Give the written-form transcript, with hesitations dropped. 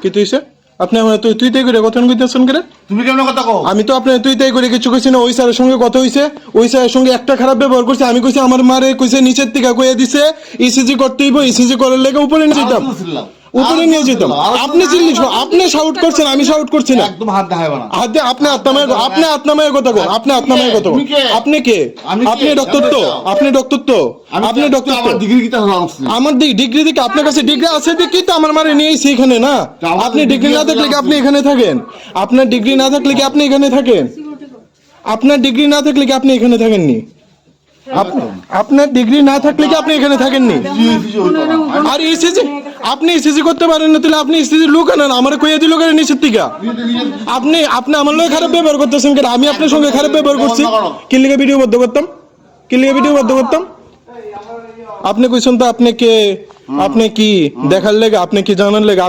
কি তুইছে আপনি আমার তুই তাই করে কথা কইতেছেন কেন? তুমি কেমন কথা কও? আমি তো আপনার তুই তাই করে কিছু কইছি না। ওই স্যারের সঙ্গে কথা হইছে, ওই স্যারের সঙ্গে একটা খারাপ ব্যবহার করছে। আমি কইছি আমার মারে কইছে নিচের থেকে কইয়া দিছে ইসিজি করতে হইব, ইসিজি করার লেগে উপরে নিয়ে যেতাম, উপরে নিয়ে যেতাম। আপনি চিল্লি, আপনি শাউট করছেন, আমি শাউট করছি না। একদম হাত দেখাইবা না। হাতে আপনি আত্মাময় কথা বল, আপনি আত্মাময় কথা বল। আপনি কে? আপনি ডক্টর তো, আপনি ডক্টর তো, আপনি ডক্টর তো। আমার ডিগ্রি কি তাহলে আছে? আমার ডিগ্রি দিকে আপনার কাছে ডিগ্রি আছে দেখি তো আমার মারে নিয়েছি এখানে না। আপনি ডিগ্রি না থাকলে কি আপনি এখানে থাকেন? আপনার ডিগ্রি না থাকলে কি আপনি এখানে থাকেন? আপনার ডিগ্রি না থাকলে কি আপনি এখানে থাকেননি? আপনার ডিগ্রি না থাকলে কি আপনি এখানে থাকেননি? আর ইসিজি আপনি ইসিজি করতে পারেন না, তাহলে আপনি ইসিজি লোক আনেন, আমার কইয়া দিল কেন নিচের থেকে? আপনি আমার লগে খারাপ ব্যবহার করতেছেন কেন? আমি আপনার সঙ্গে খারাপ ব্যবহার করছি? কি লিগে ভিডিও বন্ধ করতাম? কি লিগে ভিডিও বন্ধ করতাম? আপনি কইছেন তো আপনি কে, আপনি কি দেখার লেগে, আপনি কি জানার লেগে?